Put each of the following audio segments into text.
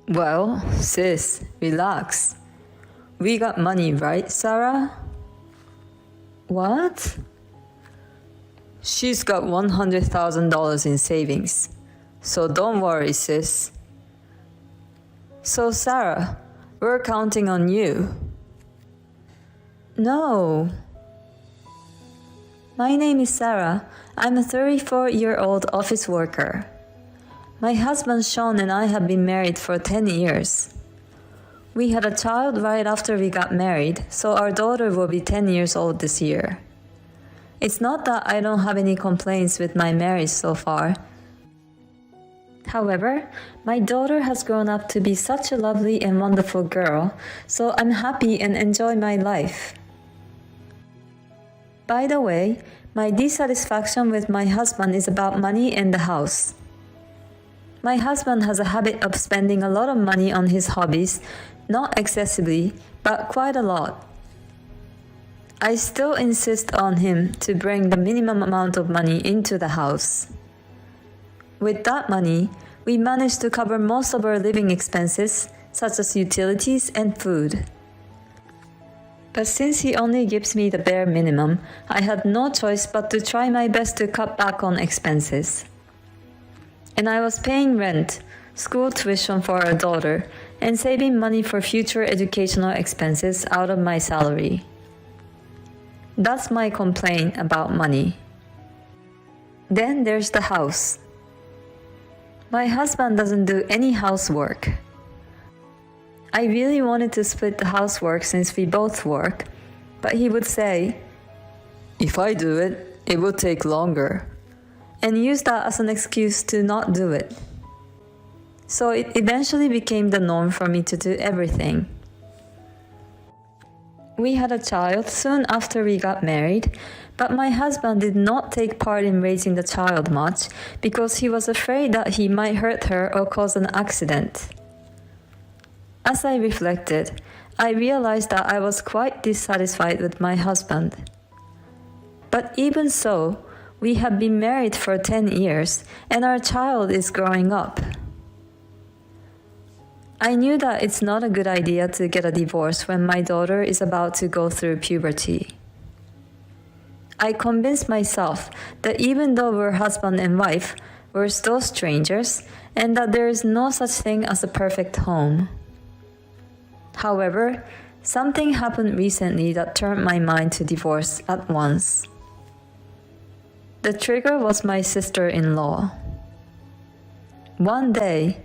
Well, sis, relax. We got money, right, Sarah? What? She's got $100,000 in savings. So don't worry, sis. So, Sarah, we're counting on you. No. My name is Sarah. I'm a 34-year-old office worker. My husband Sean and I have been married for 10 years. We had a child right after we got married, so our daughter will be 10 years old this year. It's not that I don't have any complaints with my marriage so far. However, my daughter has grown up to be such a lovely and wonderful girl, so I'm happy and enjoy my life. By the way, my dissatisfaction with my husband is about money and the house. My husband has a habit of spending a lot of money on his hobbies, not excessively, but quite a lot. I still insist on him to bring the minimum amount of money into the house. With that money, we manage to cover most of our living expenses, such as utilities and food. But since he only gives me the bare minimum, I had no choice but to try my best to cut back on expenses. And I was paying rent, school tuition for our daughter, and saving money for future educational expenses out of my salary. That's my complaint about money. Then there's the house. My husband doesn't do any housework. I really wanted to split the housework since we both work, but he would say, "If I do it, it will take longer," and use that as an excuse to not do it. So it eventually became the norm for me to do everything. We had a child soon after we got married, but my husband did not take part in raising the child much because he was afraid that he might hurt her or cause an accident. As I reflected, I realized that I was quite dissatisfied with my husband. But even so, we have been married for 10 years and our child is growing up. I knew that it's not a good idea to get a divorce when my daughter is about to go through puberty. I convinced myself that even though we're husband and wife, we're still strangers and that there is no such thing as a perfect home. However, something happened recently that turned my mind to divorce at once. The trigger was my sister-in-law. One day,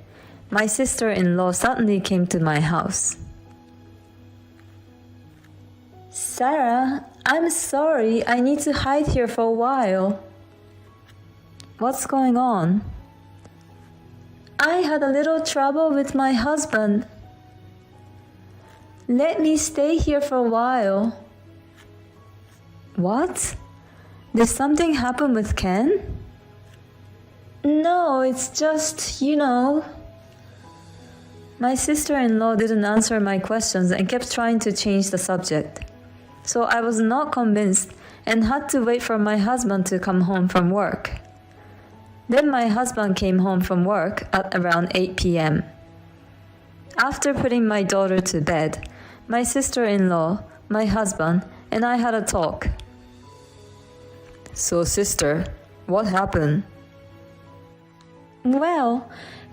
my sister-in-law suddenly came to my house. "Sarah, I'm sorry, I need to hide here for a while." "What's going on?" "I had a little trouble with my husband. Let me stay here for a while." "What? Did something happen with Ken?" "No, it's just, My sister-in-law didn't answer my questions and kept trying to change the subject. So I was not convinced and had to wait for my husband to come home from work. Then my husband came home from work at around 8 p.m. After putting my daughter to bed, my sister-in-law, my husband, and I had a talk. "So, sister, what happened?" "Well,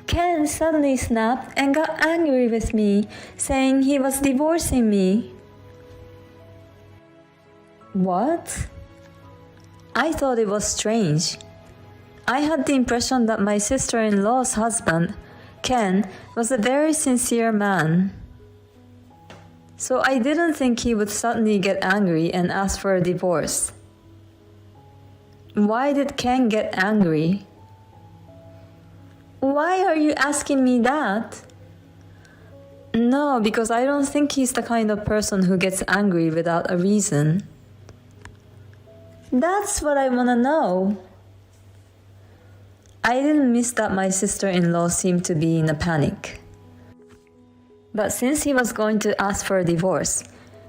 Ken suddenly snapped and got angry with me, saying he was divorcing me." "What?" I thought it was strange. I had the impression that my sister-in-law's husband, Ken, was a very sincere man. So I didn't think he would suddenly get angry and ask for a divorce. Why did Ken get angry? "Why are you asking me that?" "No, because I don't think he's the kind of person who gets angry without a reason." "That's what I want to know." I didn't miss that my sister-in-law seemed to be in a panic. But since he was going to ask for a divorce,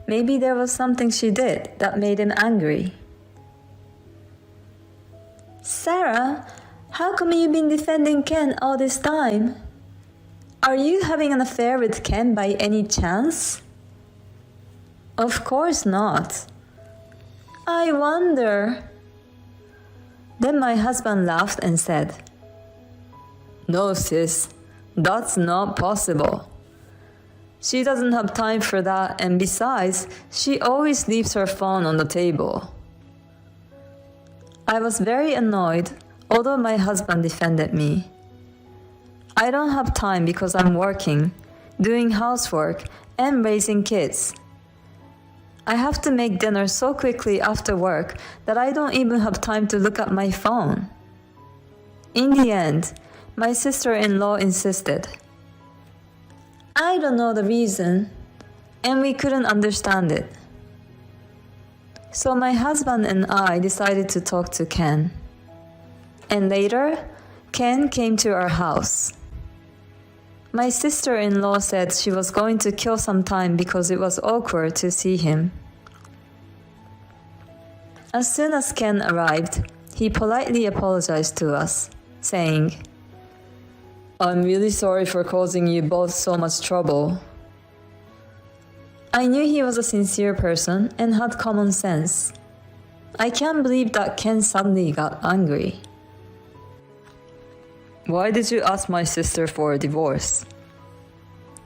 maybe there was something she did that made him angry. "Sarah, how come you've been defending Ken all this time?" Are you having an affair with Ken by any chance? Of course not. I wonder. Then my husband laughed and said, No, sis, that's not possible. She doesn't have time for that, and besides, she always leaves her phone on the table. I was very annoyed, although my husband defended me. I don't have time because I'm working, doing housework, and raising kids. I have to make dinner so quickly after work that I don't even have time to look at my phone. In the end, my sister-in-law insisted. I don't know the reason, and we couldn't understand it. So my husband and I decided to talk to Ken. And later, Ken came to our house. My sister-in-law said she was going to kill some time because it was awkward to see him. As soon as Ken arrived, he politely apologized to us, saying, I'm really sorry for causing you both so much trouble. I knew he was a sincere person and had common sense. I can't believe that Ken suddenly got angry. Why did you ask my sister for a divorce?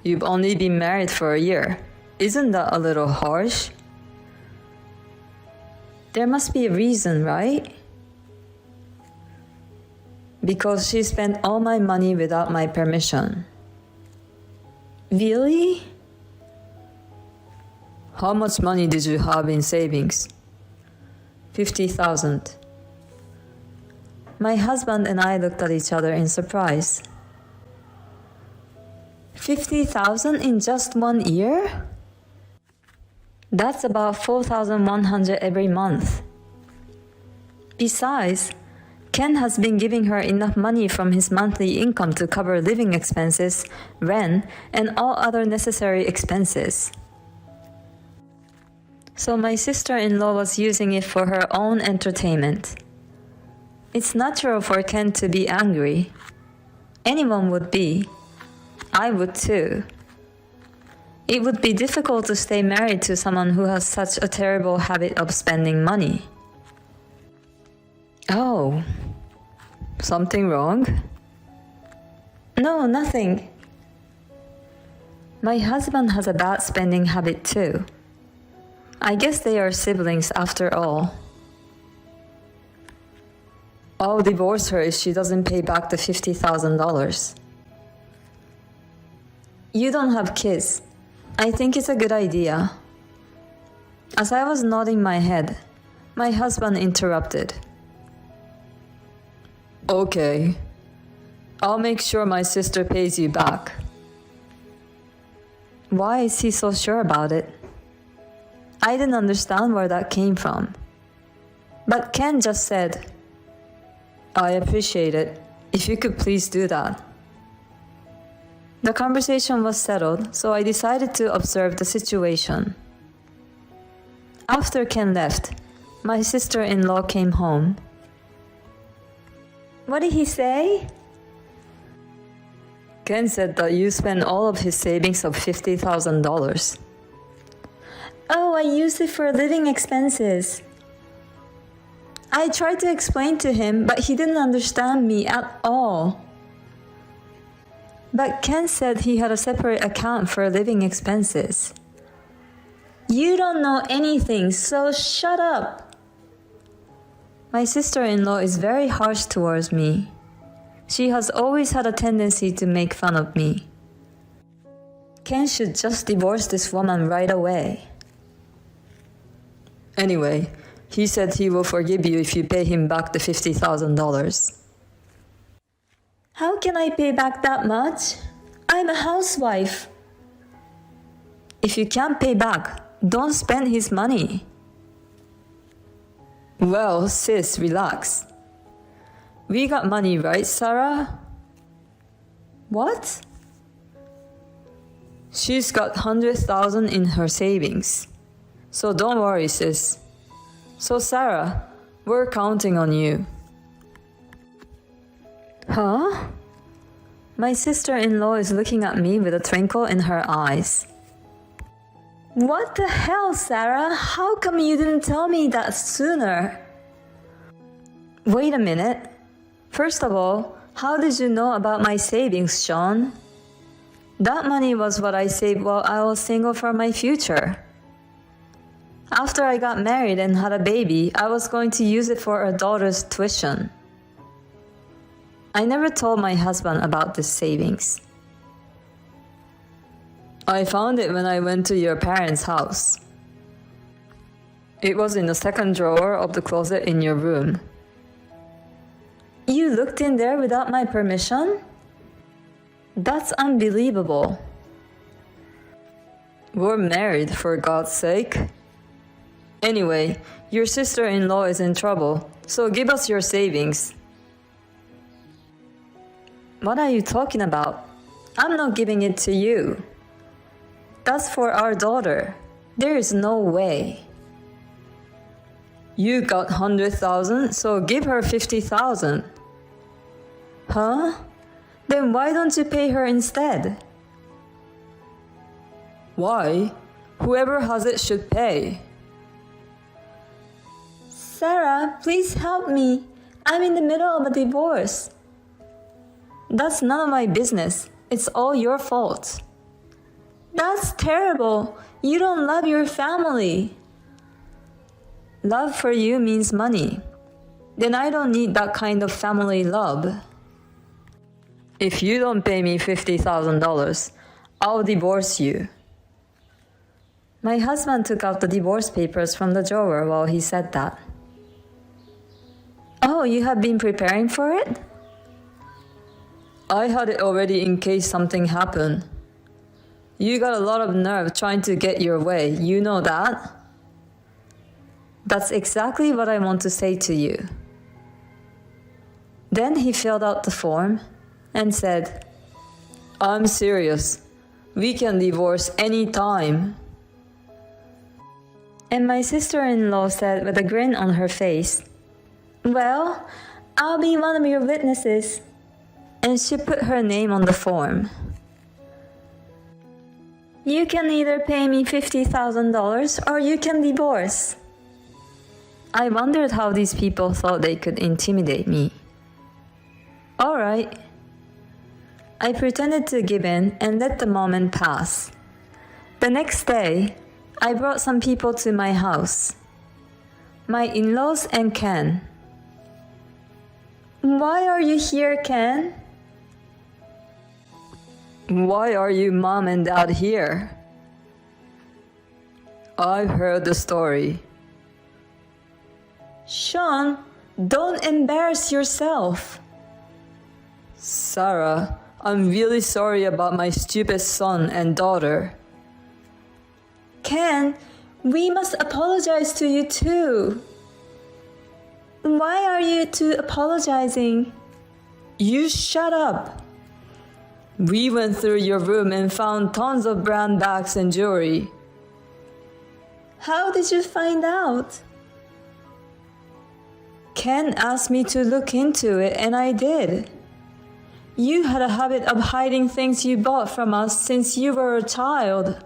You've only been married for a year. Isn't that a little harsh? There must be a reason, right? Because she spent all my money without my permission. Really? How much money did you have in savings? 50,000. My husband and I looked at each other in surprise. 50,000 in just 1 year? That's about 4,100 every month. Besides, Ken has been giving her enough money from his monthly income to cover living expenses, rent, and all other necessary expenses. So my sister-in-law was using it for her own entertainment. It's natural for Ken to be angry. Anyone would be. I would too. It would be difficult to stay married to someone who has such a terrible habit of spending money. Oh, something wrong? No, nothing. My husband has a bad spending habit too. I guess they are siblings after all. I'll divorce her if she doesn't pay back the $50,000. You don't have kids. I think it's a good idea. As I was nodding my head, my husband interrupted. Okay. I'll make sure my sister pays you back. Why is he so sure about it? I didn't understand where that came from. But Ken just said, I appreciate it. If you could please do that. The conversation was settled, so I decided to observe the situation. After Ken left, my sister-in-law came home. What did he say? Ken said that you spent all of his savings of $50,000. Oh, I used it for living expenses. I tried to explain to him, but he didn't understand me at all. But Ken said he had a separate account for living expenses. You don't know anything, so shut up. My sister-in-law is very harsh towards me. She has always had a tendency to make fun of me. Ken should just divorce this woman right away. Anyway, he said he will forgive you if you pay him back the $50,000. How can I pay back that much? I'm a housewife. If you can't pay back, don't spend his money. Well, sis, relax. We got money, right, Sarah? What? She's got 100,000 in her savings. So don't worry, sis. So Sarah, we're counting on you. Huh? My sister-in-law is looking at me with a twinkle in her eyes. What the hell, Sarah? How come you didn't tell me that sooner? Wait a minute. First of all, how did you know about my savings, Sean? That money was what I saved while I was single for my future. After I got married and had a baby, I was going to use it for our daughter's tuition. I never told my husband about this savings. I found it when I went to your parents' house. It was in the second drawer of the closet in your room. You looked in there without my permission? That's unbelievable. We're married, for God's sake. Anyway, your sister-in-law is in trouble, so give us your savings. What are you talking about? I'm not giving it to you. That's for our daughter. There is no way. You got 100,000, so give her 50,000. Huh? Then why don't you pay her instead? Why? Whoever has it should pay. Sarah, please help me. I'm in the middle of a divorce. That's none of my business. It's all your fault. That's terrible. You don't love your family. Love for you means money. Then I don't need that kind of family love. If you don't pay me $50,000, I'll divorce you. My husband took out the divorce papers from the drawer while he said that. Oh, you have been preparing for it? I had it already in case something happened. You got a lot of nerve trying to get your way, you know that? That's exactly what I want to say to you. Then he filled out the form and said, I'm serious. We can divorce any time. And my sister-in-law said with a grin on her face, Well, I'll be one of your witnesses. And she put her name on the form. You can either pay me $50,000 or you can divorce. I wondered how these people thought they could intimidate me. All right. I pretended to give in and let the moment pass. The next day, I brought some people to my house. My in-laws and Ken. Why are you here, Ken? Why are you mom and dad here? I've heard the story. Sean, don't embarrass yourself. Sarah, I'm really sorry about my stupid son and daughter. Ken, we must apologize to you too. Why are you two apologizing? You shut up. We went through your room and found tons of brand bags and jewelry. How did you find out? Ken asked me to look into it and I did. You had a habit of hiding things you bought from us since you were a child.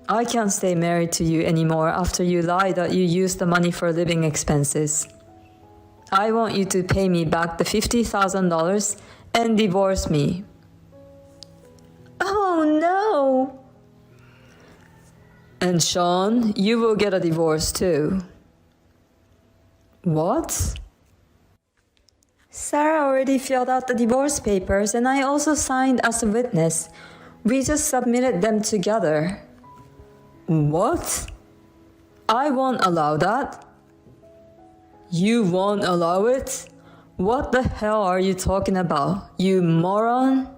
I can't stay married to you anymore after you lied that you used the money for living expenses. I want you to pay me back the $50,000 and divorce me. Oh no! And Sean, you will get a divorce too. What? Sarah already filled out the divorce papers and I also signed as a witness. We just submitted them together. What? I won't allow that. You won't allow it? What the hell are you talking about, you moron?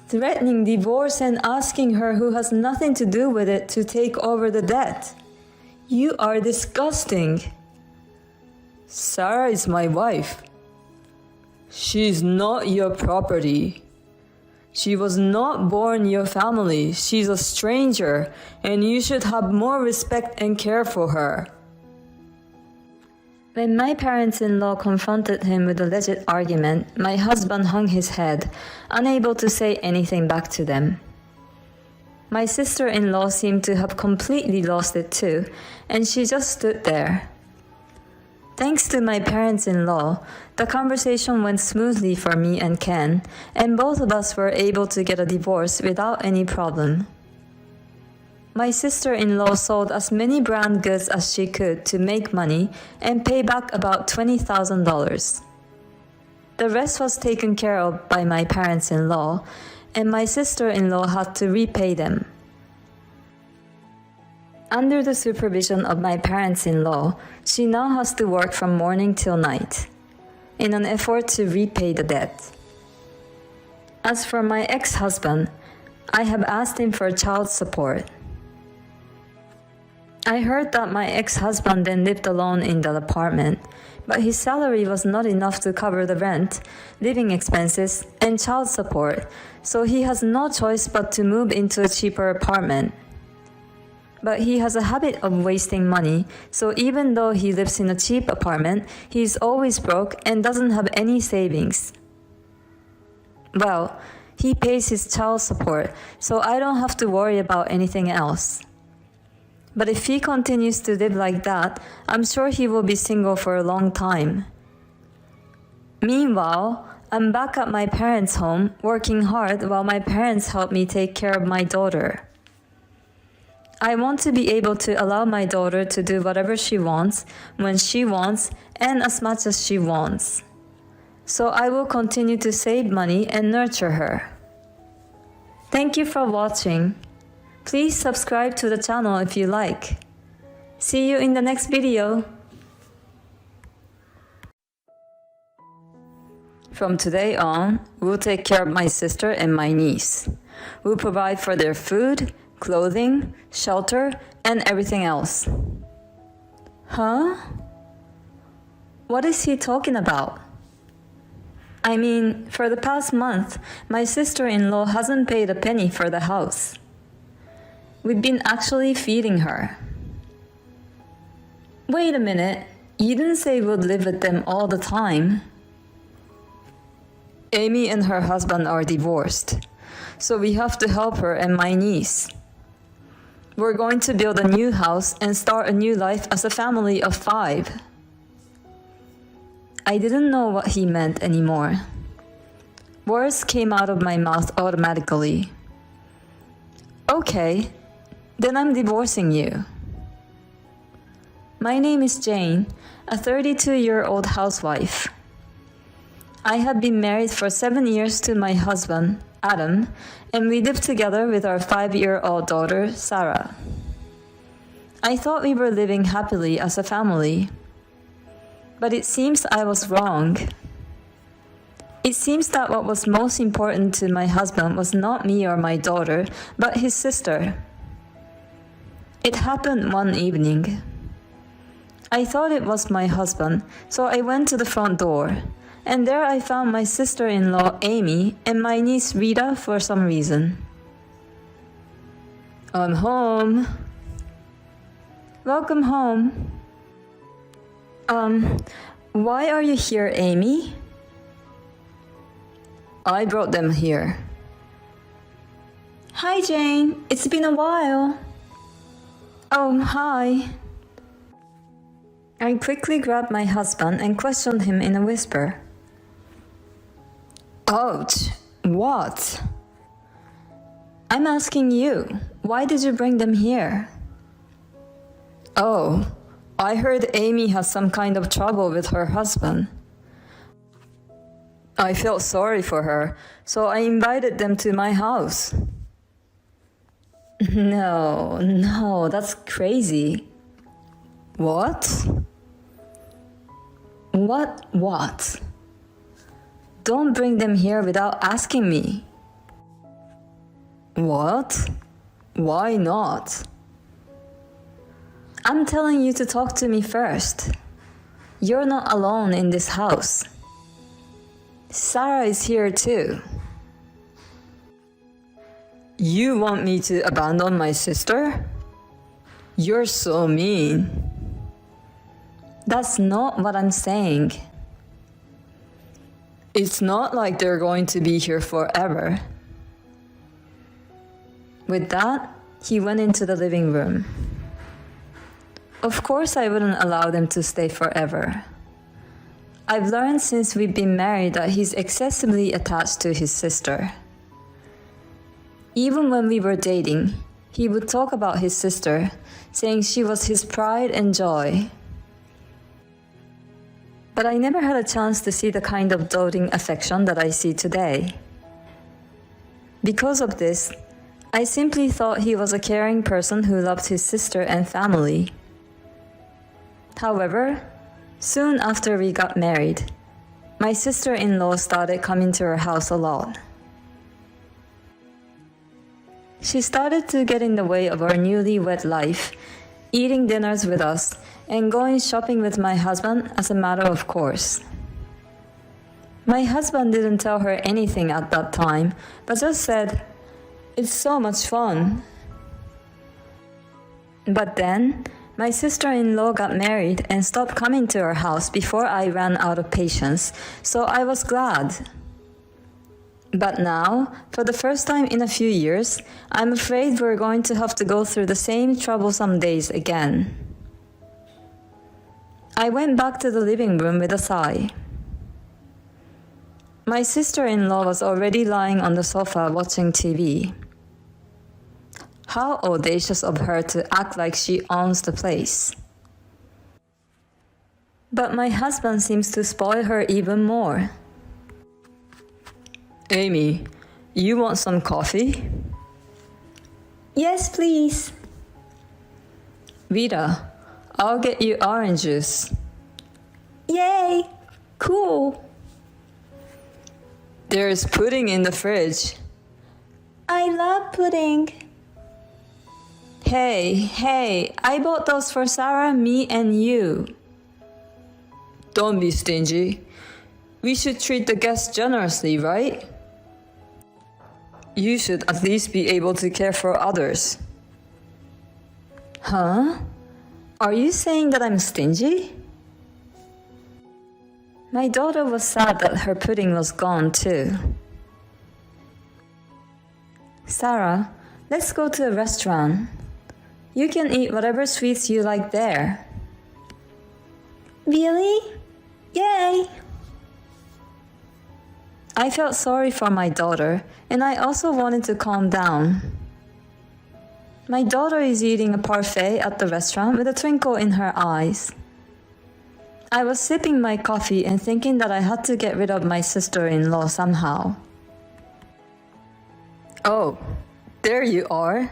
Threatening divorce and asking her who has nothing to do with it to take over the debt. You are disgusting. Sarah is my wife. She's not your property. She was not born in your family. She's a stranger, and you should have more respect and care for her. When my parents-in-law confronted him with a legit argument, my husband hung his head, unable to say anything back to them. My sister-in-law seemed to have completely lost it too, and she just stood there. Thanks to my parents-in-law, the conversation went smoothly for me and Ken, and both of us were able to get a divorce without any problem. My sister-in-law sold as many brand goods as she could to make money and pay back about $20,000. The rest was taken care of by my parents-in-law, and my sister-in-law had to repay them. Under the supervision of my parents-in-law, she now has to work from morning till night, in an effort to repay the debt. As for my ex-husband, I have asked him for child support. I heard that my ex-husband then lived alone in the apartment, but his salary was not enough to cover the rent, living expenses, and child support, so he has no choice but to move into a cheaper apartment. But he has a habit of wasting money, so even though he lives in a cheap apartment, he is always broke and doesn't have any savings. Well, he pays his child support, so I don't have to worry about anything else. But if he continues to live like that, I'm sure he will be single for a long time. Meanwhile, I'm back at my parents' home, working hard while my parents help me take care of my daughter. I want to be able to allow my daughter to do whatever she wants, when she wants, and as much as she wants. So I will continue to save money and nurture her. Thank you for watching. Please subscribe to the channel if you like. See you in the next video. From today on, we'll take care of my sister and my niece. We'll provide for their food, clothing, shelter, and everything else. Huh? What is he talking about? I mean, for the past month, my sister-in-law hasn't paid a penny for the house. We've been actually feeding her. Wait a minute, you didn't say we'd live with them all the time. Amy and her husband are divorced, so we have to help her and my niece. We're going to build a new house and start a new life as a family of 5. I didn't know what he meant anymore. Words came out of my mouth automatically. Okay, then I'm divorcing you. My name is Jane, a 32-year-old housewife. I have been married for 7 years to my husband, Adam, and we live together with our 5-year-old daughter, Sarah. I thought we were living happily as a family, but it seems I was wrong. It seems that what was most important to my husband was not me or my daughter, but his sister. It happened one evening. I thought it was my husband, so I went to the front door, and there I found my sister-in-law Amy and my niece Rita for some reason. I'm home. Welcome home. Why are you here, Amy? I brought them here. Hi, Jane. It's been a while. Oh, hi. I quickly grabbed my husband and questioned him in a whisper. Ouch! What? I'm asking you, why did you bring them here? Oh, I heard Amy has some kind of trouble with her husband. I felt sorry for her, so I invited them to my house. No, that's crazy. What? What? Don't bring them here without asking me. What? Why not? I'm telling you to talk to me first. You're not alone in this house. Sarah is here too. You want me to abandon my sister? You're so mean. That's not what I'm saying. It's not like they're going to be here forever. With that, he went into the living room. Of course I wouldn't allow them to stay forever. I've learned since we've been married that he's excessively attached to his sister. Even when we were dating, he would talk about his sister, saying she was his pride and joy. But I never had a chance to see the kind of doting affection that I see today. Because of this, I simply thought he was a caring person who loved his sister and family. However, soon after we got married, my sister-in-law started coming to our house a lot. She started to get in the way of our newlywed life, eating dinners with us and going shopping with my husband as a matter of course. My husband didn't tell her anything at that time, but just said, "It's so much fun." But then, my sister-in-law got married and stopped coming to our house before I ran out of patience, so I was glad. But now, for the first time in a few years, I'm afraid we're going to have to go through the same troublesome days again. I went back to the living room with a sigh. My sister-in-law was already lying on the sofa watching TV. How audacious of her to act like she owns the place. But my husband seems to spoil her even more. "Amy, you want some coffee?" "Yes, please." "Rita, I'll get you orange juice." "Yay! Cool." "There's pudding in the fridge." "I love pudding." Hey, I bought those for Sarah, me, and you." "Don't be stingy. We should treat the guests generously, right? You should at least be able to care for others." Huh? Are you saying that I'm stingy? My daughter was sad that her pudding was gone too. "Sarah, let's go to a restaurant. You can eat whatever sweets you like there." "Really? Yay!" I felt sorry for my daughter, and I also wanted to calm down. My daughter is eating a parfait at the restaurant with a twinkle in her eyes. I was sipping my coffee and thinking that I had to get rid of my sister-in-law somehow. "Oh, there you are."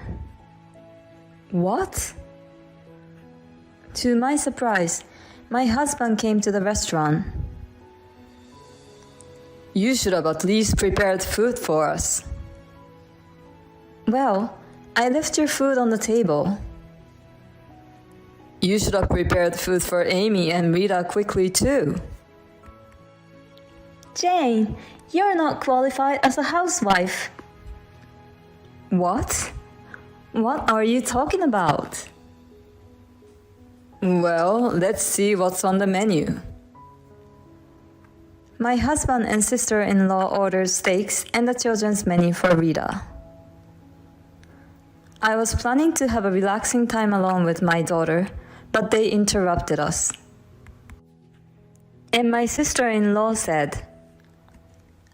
"What?" To my surprise, my husband came to the restaurant. "You should have at least prepared food for us." "Well, I left your food on the table." "You should have prepared food for Amy and Rita quickly too." "Jane, you're not qualified as a housewife." "What? What are you talking about?" "Well, let's see what's on the menu." My husband and sister-in-law ordered steaks and the children's menu for Rita. I was planning to have a relaxing time alone with my daughter, but they interrupted us. And my sister-in-law said,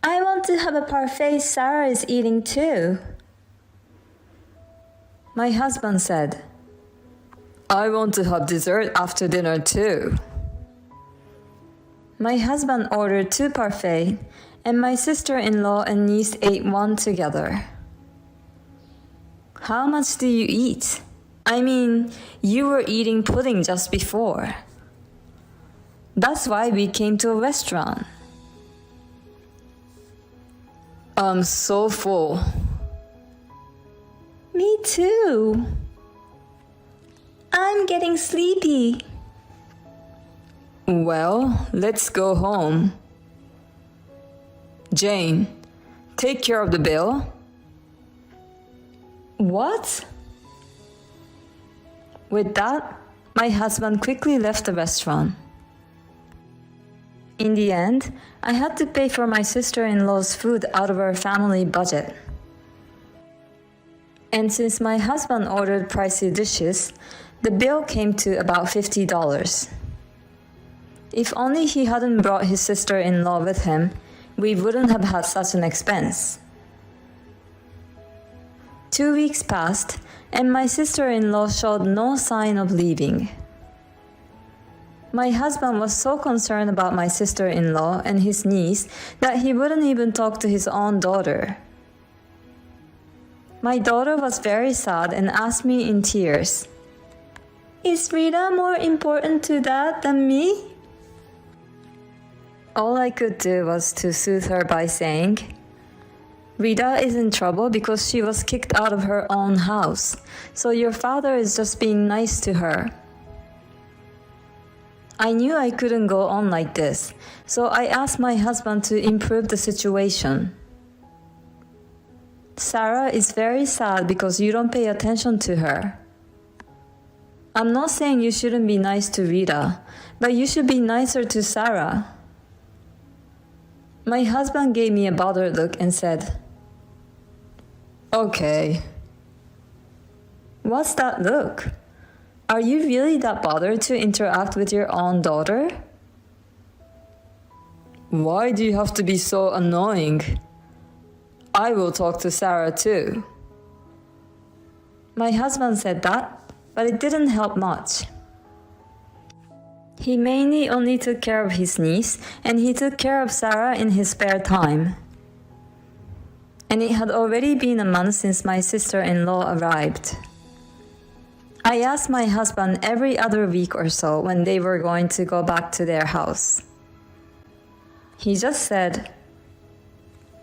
"I want to have a parfait Sarah is eating too." My husband said, "I want to have dessert after dinner too." My husband ordered 2 parfaits, and my sister-in-law and niece ate one together. How much do you eat? I mean, you were eating pudding just before. That's why we came to a restaurant. I'm so full. Me too. I'm getting sleepy. Well, let's go home. Jane, take care of the bill. What? With that, my husband quickly left the restaurant. In the end, I had to pay for my sister-in-law's food out of our family budget. And since my husband ordered pricey dishes, the bill came to about $50. If only he hadn't brought his sister-in-law with him, we wouldn't have had such an expense. 2 weeks passed, and my sister-in-law showed no sign of leaving. My husband was so concerned about my sister-in-law and his niece that he wouldn't even talk to his own daughter. My daughter was very sad and asked me in tears, "Is Rita more important to Dad than me?" All I could do was to soothe her by saying, "Rita is in trouble because she was kicked out of her own house, so your father is just being nice to her." I knew I couldn't go on like this, so I asked my husband to improve the situation. "Sarah is very sad because you don't pay attention to her. I'm not saying you shouldn't be nice to Rita, but you should be nicer to Sarah." My husband gave me a bothered look and said, "Okay." What's that look? Are you really that bothered to interact with your own daughter? Why do you have to be so annoying? I will talk to Sarah too. My husband said that, but it didn't help much. He mainly only took care of his niece, and he took care of Sarah in his spare time. And it had already been a month since my sister-in-law arrived. I asked my husband every other week or so when they were going to go back to their house. He just said,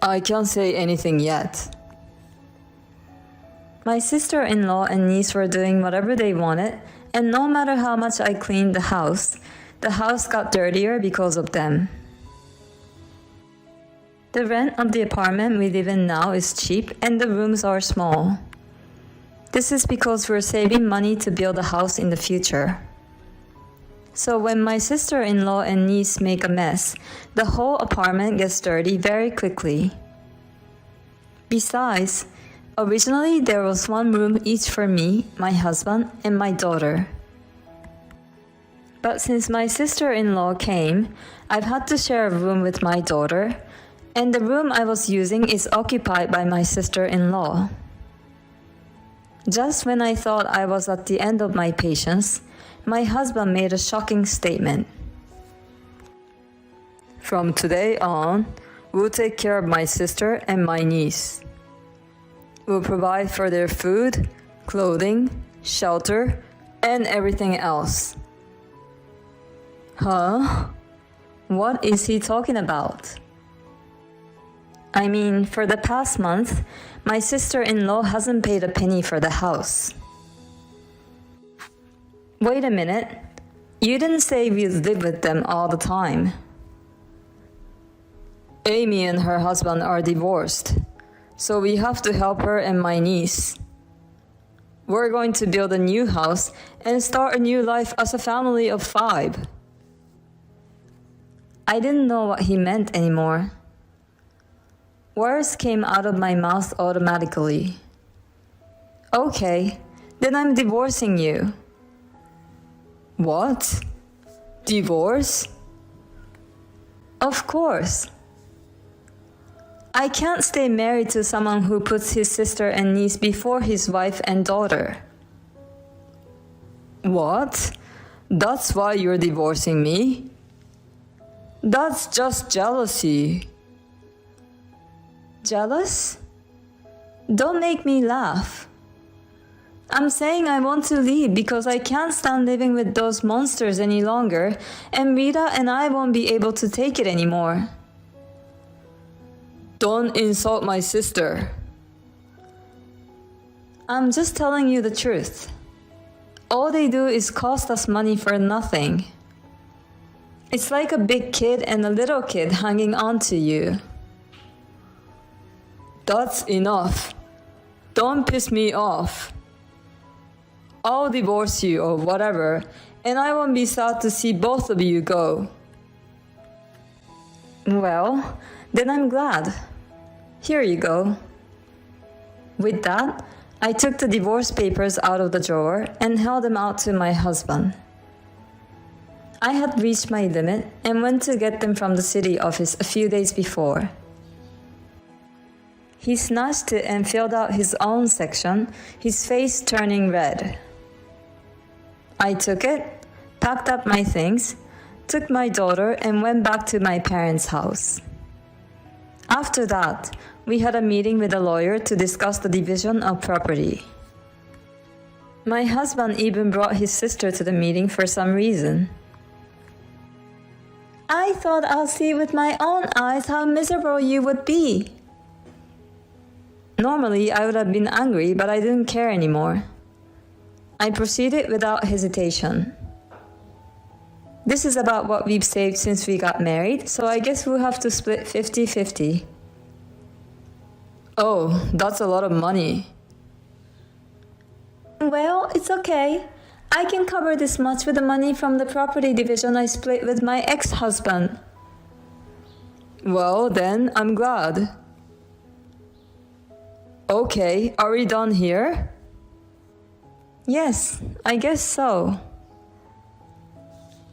"I can't say anything yet." My sister-in-law and niece were doing whatever they wanted, and no matter how much I cleaned the house got dirtier because of them. The rent of the apartment we live in now is cheap and the rooms are small. This is because we're saving money to build a house in the future. So when my sister-in-law and niece make a mess, the whole apartment gets dirty very quickly. Besides, originally there was one room each for me, my husband, and my daughter. But since my sister-in-law came, I've had to share a room with my daughter, and the room I was using is occupied by my sister-in-law. Just when I thought I was at the end of my patience, my husband made a shocking statement. "From today on, we'll take care of my sister and my niece. We'll provide for their food, clothing, shelter, and everything else." Huh? What is he talking about? I mean, for the past month, my sister-in-law hasn't paid a penny for the house. Wait a minute. You didn't say we live with them all the time. Amy and her husband are divorced, so we have to help her and my niece. We're going to build a new house and start a new life as a family of 5. I didn't know what he meant anymore. Words came out of my mouth automatically. "Okay, then I'm divorcing you." What? Divorce? Of course. I can't stay married to someone who puts his sister and niece before his wife and daughter. What? That's why you're divorcing me? That's just jealousy. Jealous? Don't make me laugh. I'm saying I want to leave because I can't stand living with those monsters any longer, and Rita and I won't be able to take it anymore. Don't insult my sister. I'm just telling you the truth. All they do is cost us money for nothing. It's like a big kid and a little kid hanging on to you. That's enough. Don't piss me off. I'll divorce you or whatever, and I won't be sad to see both of you go. Well, then I'm glad. Here you go. With that, I took the divorce papers out of the drawer and held them out to my husband. I had reached my limit and went to get them from the city office a few days before. He snatched it and filled out his own section, his face turning red. I took it, packed up my things, took my daughter, and went back to my parents' house. After that, we had a meeting with a lawyer to discuss the division of property. My husband even brought his sister to the meeting for some reason. I thought I'll see with my own eyes how miserable you would be. Normally, I would have been angry, but I didn't care anymore. I proceeded without hesitation. This is about what we've saved since we got married, so I guess we'll have to split 50-50. Oh, that's a lot of money. Well, it's okay. I can cover this much with the money from the property division I split with my ex-husband. Well, then, I'm glad. Okay, are we done here? Yes, I guess so.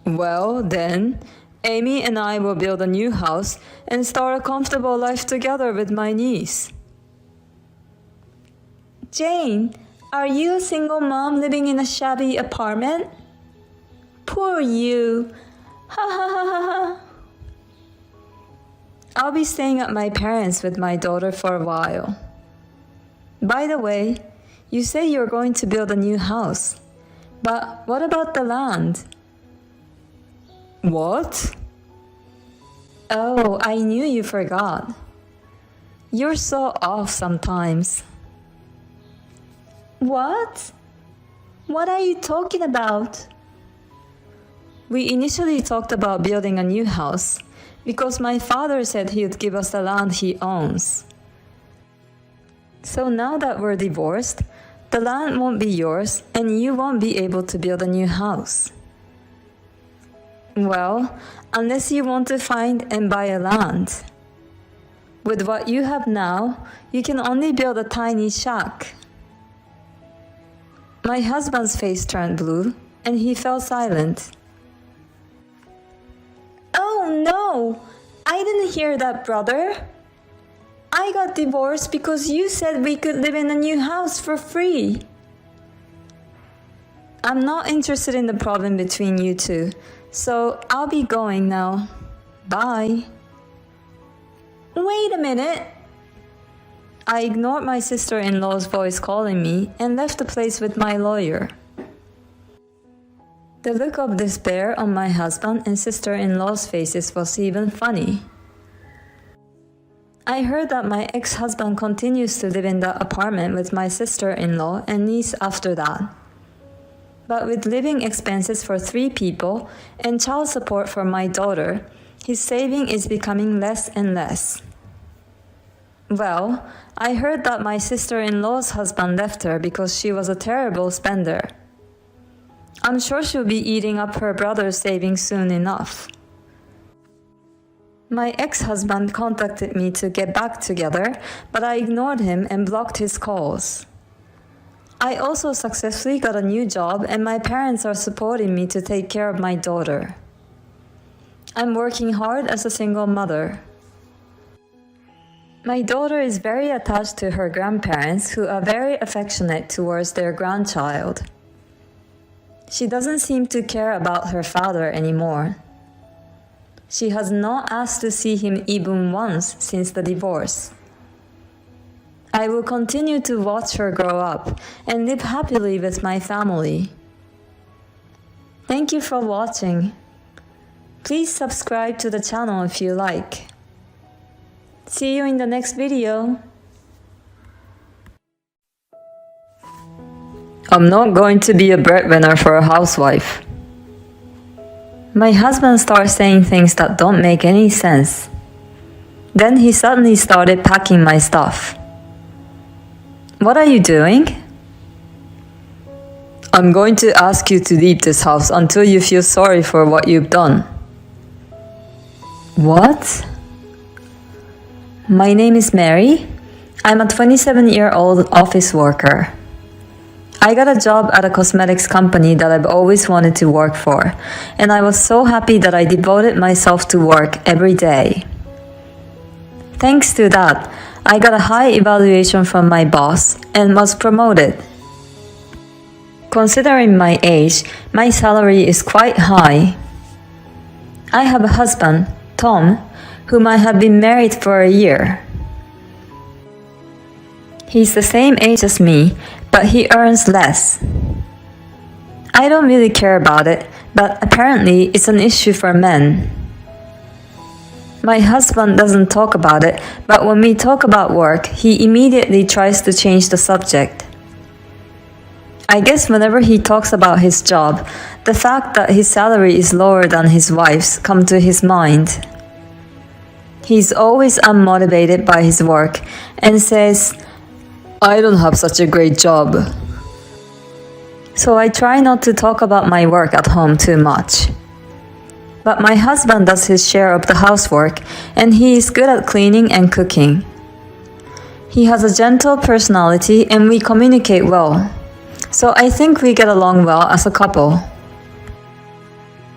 Well, then, Amy and I will build a new house and start a comfortable life together with my niece. Jane, are you a single mom living in a shabby apartment? Poor you. Ha ha ha ha ha. I'll be staying at my parents' with my daughter for a while. By the way, you say you're going to build a new house. But what about the land? What? Oh, I knew you forgot. You're so off sometimes. What? What are you talking about? We initially talked about building a new house because my father said he would give us the land he owns. So now that we're divorced, the land won't be yours and you won't be able to build a new house. Well, unless you want to find and buy a land. With what you have now, you can only build a tiny shack. My husband's face turned blue and he fell silent. Oh no! I didn't hear that, brother. I got divorced because you said we could live in a new house for free. I'm not interested in the problem between you two, so I'll be going now. Bye. Wait a minute. I ignored my sister-in-law's voice calling me and left the place with my lawyer. The look of despair on my husband and sister-in-law's faces was even funny. I heard that my ex-husband continues to live in the apartment with my sister-in-law and niece after that. But with living expenses for 3 people and child support for my daughter, his saving is becoming less and less. Well, I heard that my sister-in-law's husband left her because she was a terrible spender. I'm sure she'll be eating up her brother's savings soon enough. My ex-husband contacted me to get back together, but I ignored him and blocked his calls. I also successfully got a new job and my parents are supporting me to take care of my daughter. I'm working hard as a single mother. My daughter is very attached to her grandparents who are very affectionate towards their grandchild. She doesn't seem to care about her father anymore. She has not asked to see him even once since the divorce. I will continue to watch her grow up and live happily with my family. Thank you for watching. Please subscribe to the channel if you like. See you in the next video. I'm not going to be a breadwinner for a housewife. My husband starts saying things that don't make any sense. Then he suddenly started packing my stuff. What are you doing? I'm going to ask you to leave this house until you feel sorry for what you've done. What? My name is Mary. I'm a 27-year-old office worker. I got a job at a cosmetics company that I've always wanted to work for, and I was so happy that I devoted myself to work every day. Thanks to that, I got a high evaluation from my boss and was promoted. Considering my age, my salary is quite high. I have a husband, Tom, whom I have been married for a year. He's the same age as me, but he earns less. I don't really care about it, but apparently it's an issue for men. My husband doesn't talk about it, but when we talk about work, he immediately tries to change the subject. I guess whenever he talks about his job, the fact that his salary is lower than his wife's come to his mind. He's always unmotivated by his work and says, "I don't have such a great job." So I try not to talk about my work at home too much. But my husband does his share of the housework, and he is good at cleaning and cooking. He has a gentle personality and we communicate well. So I think we get along well as a couple.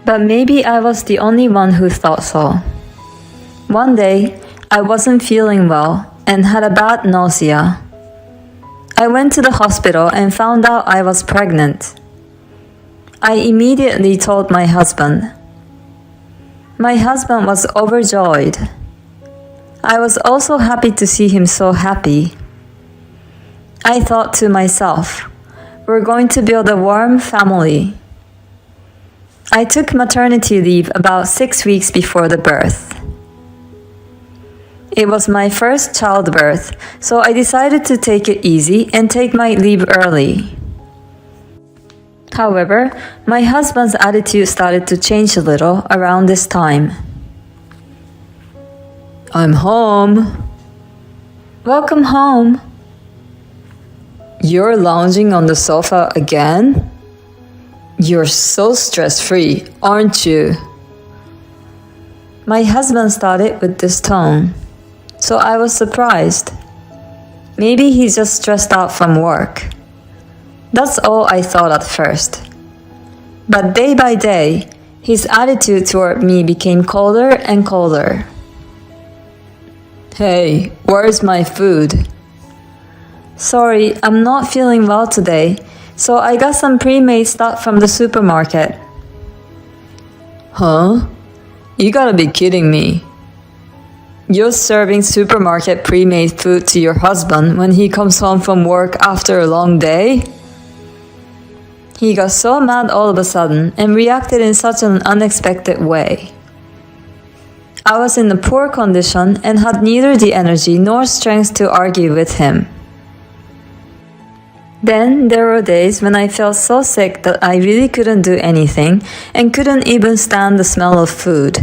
But maybe I was the only one who thought so. One day, I wasn't feeling well and had a bad nausea. I went to the hospital and found out I was pregnant. I immediately told my husband. My husband was overjoyed. I was also happy to see him so happy. I thought to myself, we're going to build a warm family. I took maternity leave about 6 weeks before the birth. It was my first childbirth, so I decided to take it easy and take my leave early. However, my husband's attitude started to change a little around this time. "I'm home." "Welcome home." "You're lounging on the sofa again? You're so stress-free, aren't you?" My husband started with this tone, so I was surprised. Maybe he's just stressed out from work. That's all I thought at first. But day by day, his attitude toward me became colder and colder. "Hey, where's my food?" "Sorry, I'm not feeling well today, so I got some pre-made stuff from the supermarket." "Huh? You gotta be kidding me. You're serving supermarket pre-made food to your husband when he comes home from work after a long day?" He got so mad all of a sudden and reacted in such an unexpected way. I was in a poor condition and had neither the energy nor strength to argue with him. Then there were days when I felt so sick that I really couldn't do anything and couldn't even stand the smell of food.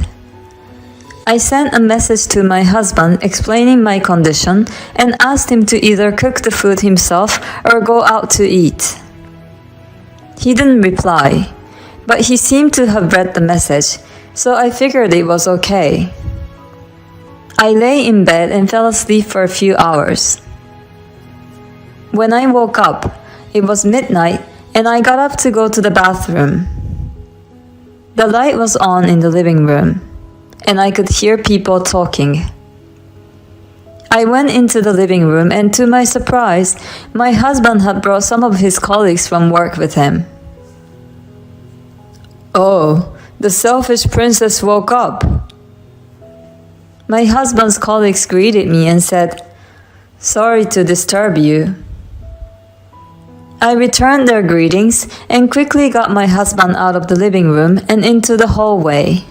I sent a message to my husband explaining my condition and asked him to either cook the food himself or go out to eat. He didn't reply, but he seemed to have read the message, so I figured it was okay. I lay in bed and fell asleep for a few hours. When I woke up, it was midnight and I got up to go to the bathroom. The light was on in the living room, and I could hear people talking. I went into the living room and to my surprise, my husband had brought some of his colleagues from work with him. "Oh, the selfish princess woke up." My husband's colleagues greeted me and said, "Sorry to disturb you." I returned their greetings and quickly got my husband out of the living room and into the hallway.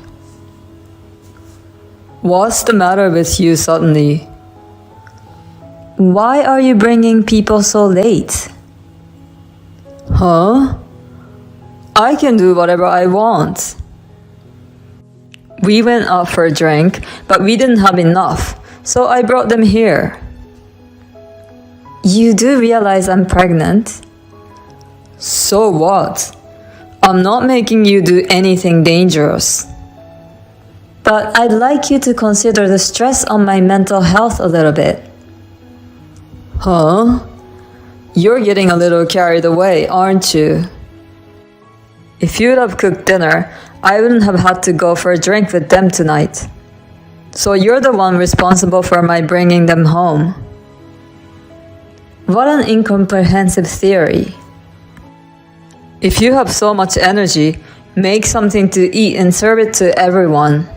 "What's the matter with you suddenly?" "Why are you bringing people so late?" "Huh? I can do whatever I want." "We went out for a drink, but we didn't have enough, so I brought them here." "You do realize I'm pregnant?" "So what? I'm not making you do anything dangerous." But I'd like you to consider the stress on my mental health a little bit. Huh? You're getting a little carried away, aren't you? If you'd have cooked dinner, I wouldn't have had to go for a drink with them tonight. So you're the one responsible for my bringing them home. What an incomprehensive theory. If you have so much energy, make something to eat and serve it to everyone.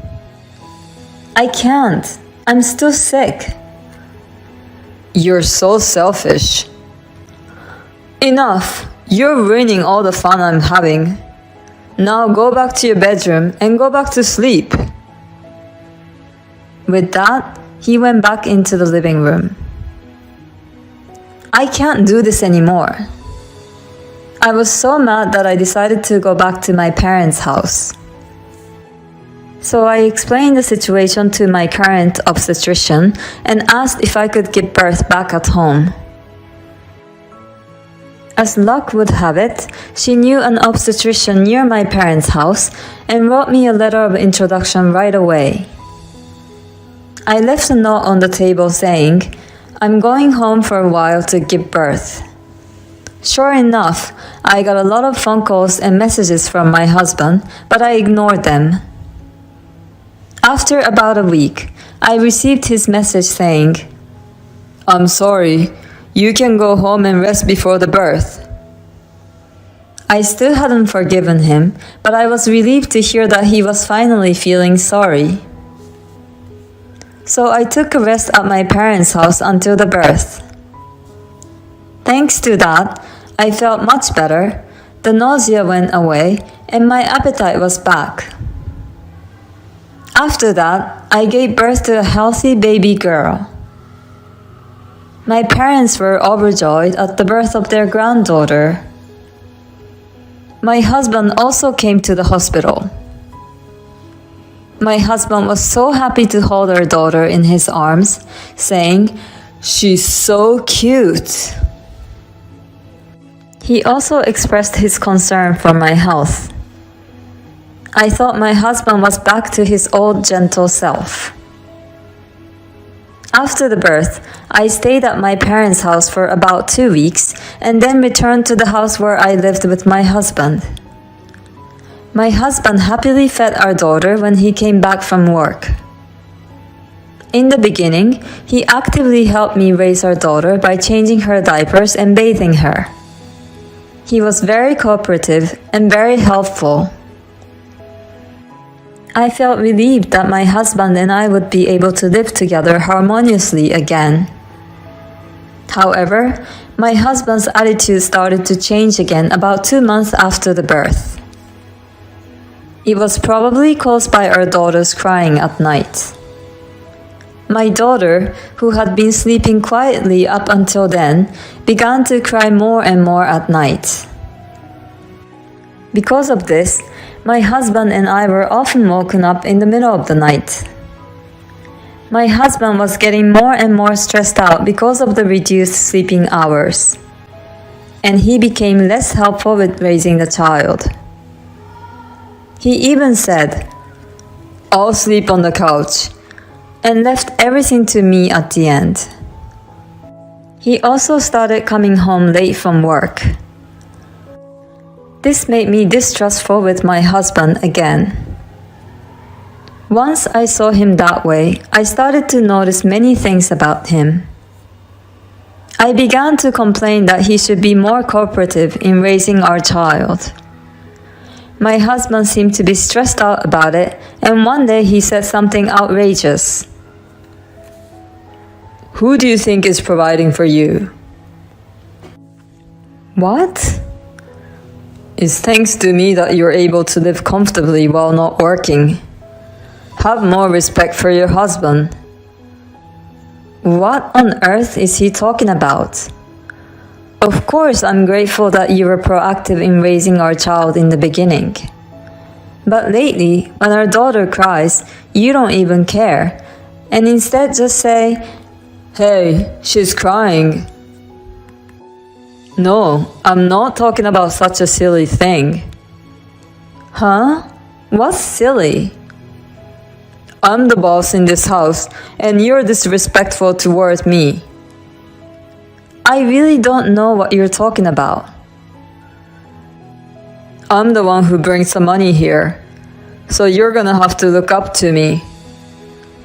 I can't. I'm still sick. You're so selfish. Enough! You're ruining all the fun I'm having. Now go back to your bedroom and go back to sleep. With that, he went back into the living room. I can't do this anymore. I was so mad that I decided to go back to my parents' house. So I explained the situation to my current obstetrician and asked if I could give birth back at home. As luck would have it, she knew an obstetrician near my parents' house and wrote me a letter of introduction right away. I left a note on the table saying, "I'm going home for a while to give birth." Sure enough, I got a lot of phone calls and messages from my husband, but I ignored them. After about a week, I received his message saying, I'm sorry, you can go home and rest before the birth. I still hadn't forgiven him, but I was relieved to hear that he was finally feeling sorry. So I took a rest at my parents' house until the birth. Thanks to that, I felt much better, the nausea went away, and my appetite was back. After that, I gave birth to a healthy baby girl. My parents were overjoyed at the birth of their granddaughter. My husband also came to the hospital. My husband was so happy to hold our daughter in his arms, saying, "She's so cute." He also expressed his concern for my health. I thought my husband was back to his old gentle self. After the birth, I stayed at my parents' house for about 2 weeks and then returned to the house where I lived with my husband. My husband happily fed our daughter when he came back from work. In the beginning, he actively helped me raise our daughter by changing her diapers and bathing her. He was very cooperative and very helpful. I felt relieved that my husband and I would be able to live together harmoniously again. However, my husband's attitude started to change again about 2 months after the birth. It was probably caused by our daughter's crying at night. My daughter, who had been sleeping quietly up until then, began to cry more and more at night. Because of this, my husband and I were often woken up in the middle of the night. My husband was getting more and more stressed out because of the reduced sleeping hours, and he became less helpful with raising the child. He even said, "I'll sleep on the couch," and left everything to me at the end. He also started coming home late from work. This made me distrustful with my husband again. Once I saw him that way, I started to notice many things about him. I began to complain that he should be more cooperative in raising our child. My husband seemed to be stressed out about it, and one day he said something outrageous. "Who do you think is providing for you?" What? "It's thanks to me that you're able to live comfortably while not working. Have more respect for your husband." What on earth is he talking about? Of course, I'm grateful that you were proactive in raising our child in the beginning. But lately, when our daughter cries, you don't even care, and instead just say, "Hey, she's crying." No, I'm not talking about such a silly thing. Huh? What's silly? I'm the boss in this house, and you're disrespectful towards me. I really don't know what you're talking about. I'm the one who brings the money here, so you're gonna have to look up to me.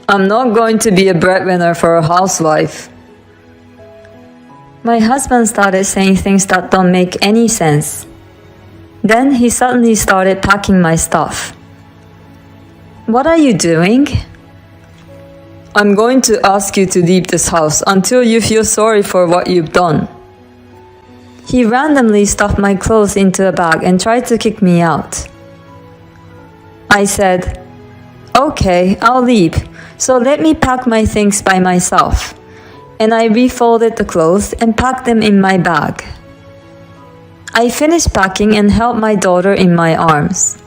I'm not going to be a breadwinner for a housewife. My husband started saying things that don't make any sense. Then he suddenly started packing my stuff. What are you doing? I'm going to ask you to leave this house until you feel sorry for what you've done. He randomly stuffed my clothes into a bag and tried to kick me out. I said, "Okay, I'll leave, so let me pack my things by myself." And I refolded the clothes and packed them in my bag. I finished packing and held my daughter in my arms.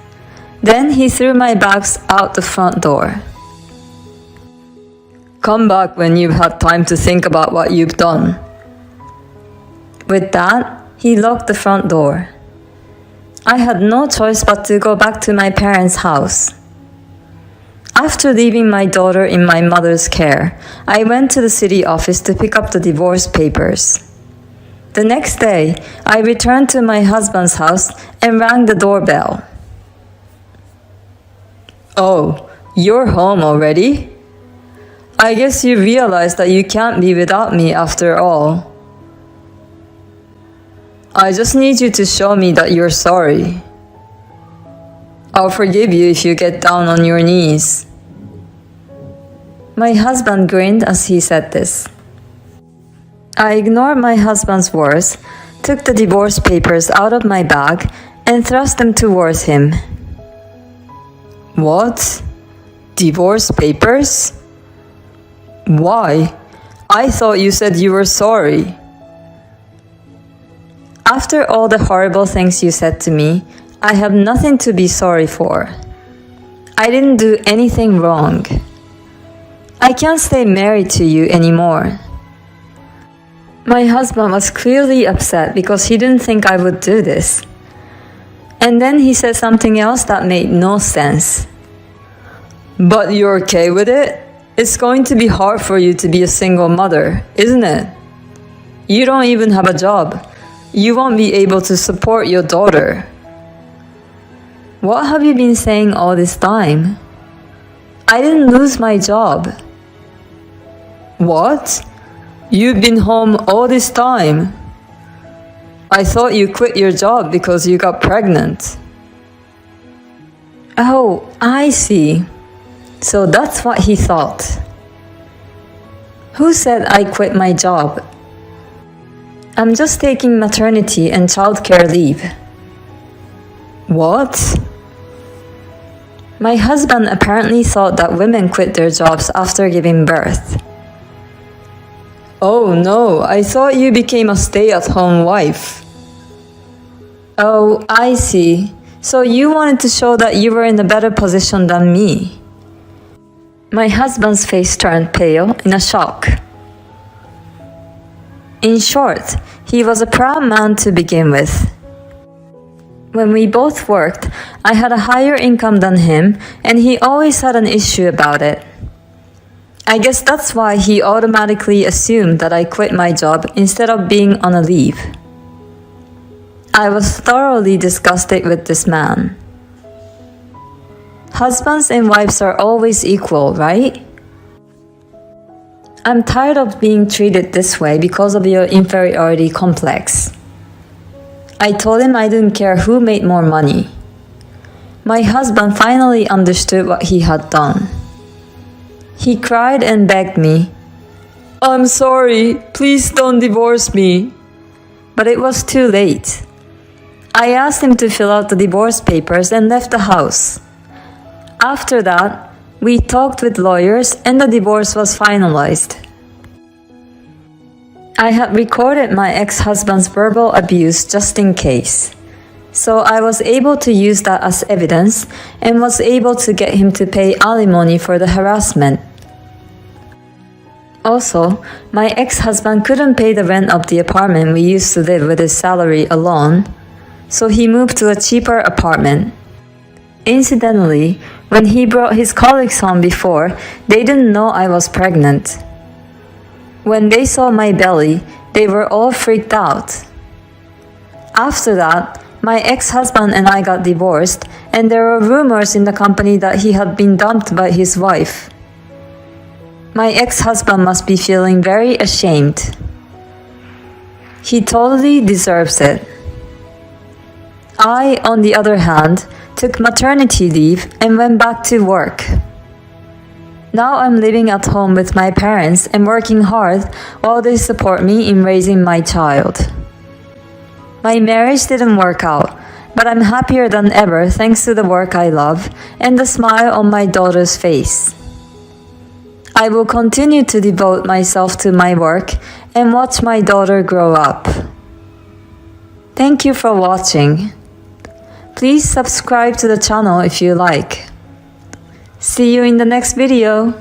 Then he threw my bags out the front door. Come back when you've had time to think about what you've done. With that, he locked the front door. I had no choice but to go back to my parents' house. After leaving my daughter in my mother's care, I went to the city office to pick up the divorce papers. The next day, I returned to my husband's house and rang the doorbell. Oh, you're home already? I guess you realize that you can't be without me after all. I just need you to show me that you're sorry. I'll forgive you if you get down on your knees. My husband grinned as he said this. I ignored my husband's words, took the divorce papers out of my bag, and thrust them towards him. What? Divorce papers? Why? I thought you said you were sorry. After all the horrible things you said to me, I have nothing to be sorry for. I didn't do anything wrong. I can't stay married to you anymore. My husband was clearly upset because he didn't think I would do this. And then he said something else that made no sense. But you're okay with it? It's going to be hard for you to be a single mother, isn't it? You don't even have a job. You won't be able to support your daughter. What have you been saying all this time? I didn't lose my job. What? You've been home all this time? I thought you quit your job because you got pregnant. Oh, I see. So that's what he thought. Who said I quit my job? I'm just taking maternity and childcare leave. What? My husband apparently thought that women quit their jobs after giving birth. Oh no, I thought you became a stay-at-home wife. Oh, I see. So you wanted to show that you were in a better position than me. My husband's face turned pale in a shock. In short, he was a proud man to begin with. When we both worked, I had a higher income than him, and he always had an issue about it. I guess that's why he automatically assumed that I quit my job instead of being on a leave. I was thoroughly disgusted with this man. Husbands and wives are always equal, right? I'm tired of being treated this way because of your inferiority complex. I told him I didn't care who made more money. My husband finally understood what he had done. He cried and begged me, I'm sorry, please don't divorce me. But it was too late. I asked him to fill out the divorce papers and left the house. After that, we talked with lawyers and the divorce was finalized. I had recorded my ex-husband's verbal abuse just in case. So I was able to use that as evidence and was able to get him to pay alimony for the harassment. Also, my ex-husband couldn't pay the rent of the apartment we used to live with his salary alone, so he moved to a cheaper apartment. Incidentally, When he brought his colleagues home before, they didn't know I was pregnant. When they saw my belly, they were all freaked out. After that, my ex-husband and I got divorced, and there were rumors in the company that he had been dumped by his wife. My ex-husband must be feeling very ashamed. He totally deserves it. I, on the other hand, took maternity leave and went back to work. Now I'm living at home with my parents and working hard while they support me in raising my child. My marriage didn't work out, but I'm happier than ever thanks to the work I love and the smile on my daughter's face. I will continue to devote myself to my work and watch my daughter grow up. Thank you for watching. Please subscribe to the channel if you like. See you in the next video.